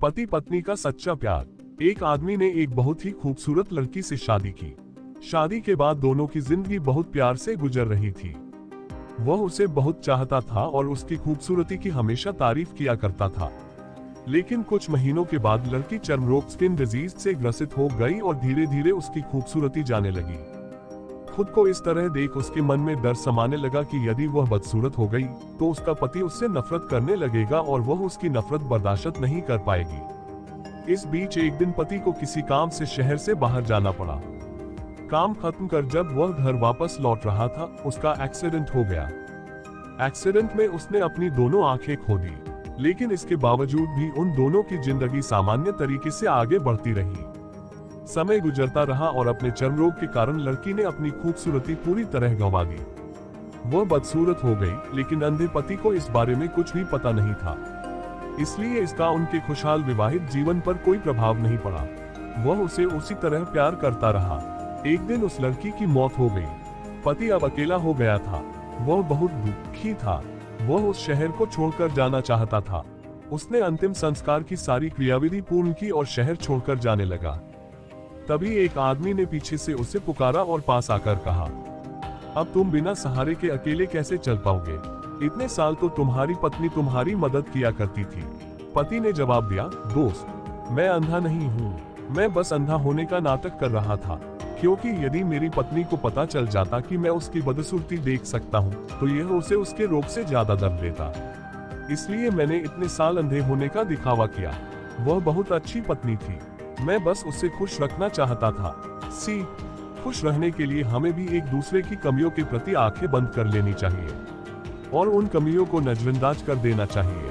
पति पत्नी का सच्चा प्यार। एक आदमी ने एक बहुत ही खूबसूरत लड़की से शादी की। शादी के बाद दोनों की जिंदगी बहुत प्यार से गुजर रही थी। वह उसे बहुत चाहता था और उसकी खूबसूरती की हमेशा तारीफ किया करता था। लेकिन कुछ महीनों के बाद लड़की चर्म रोग स्किन डिजीज से ग्रसित हो गई और धीरे धीरे उसकी खूबसूरती जाने लगी। खुद को इस तरह देख उसके मन में डर समाने लगा कि यदि वह बदसूरत हो गई तो उसका पति उससे नफरत करने लगेगा और वह उसकी नफरत बर्दाश्त नहीं कर पाएगी। इस बीच एक दिन पति को किसी काम से शहर से बाहर जाना पड़ा। काम खत्म कर जब वह घर वापस लौट रहा था, उसका एक्सीडेंट हो गया। एक्सीडेंट में उसने अपनी दोनों आंखें खो दी, लेकिन इसके बावजूद भी उन दोनों की जिंदगी सामान्य तरीके से आगे बढ़ती रही। समय गुजरता रहा और अपने चर्म रोग के कारण लड़की ने अपनी खूबसूरती पूरी तरह गंवा दी। वह बदसूरत हो गई, लेकिन अंधे पति को इस बारे में कुछ भी पता नहीं था, इसलिए इसका उनके खुशहाल विवाहित जीवन पर कोई प्रभाव नहीं पड़ा। वह उसे उसी तरह प्यार करता रहा। एक दिन उस लड़की की मौत हो गई। पति अब अकेला हो गया था। वह बहुत दुखी था। वह उस शहर को छोड़कर जाना चाहता था। उसने अंतिम संस्कार की सारी क्रियाविधि पूर्ण की और शहर छोड़कर जाने लगा। तभी एक आदमी ने पीछे से उसे पुकारा और पास आकर कहा, अब तुम बिना सहारे के अकेले कैसे चल पाओगे? इतने साल तो तुम्हारी पत्नी तुम्हारी मदद किया करती थी। पति ने जवाब दिया, दोस्त, मैं अंधा नहीं हूँ, मैं बस अंधा होने का नाटक कर रहा था, क्योंकि यदि मेरी पत्नी को पता चल जाता कि मैं उसकी बदसूरती देख सकता हूँ तो यह उसे उसके रोग से ज्यादा दर्द देता। इसलिए मैंने इतने साल अंधे होने का दिखावा किया। वह बहुत अच्छी पत्नी थी, मैं बस उसे खुश रखना चाहता था। खुश रहने के लिए हमें भी एक दूसरे की कमियों के प्रति आंखें बंद कर लेनी चाहिए और उन कमियों को नजरअंदाज कर देना चाहिए।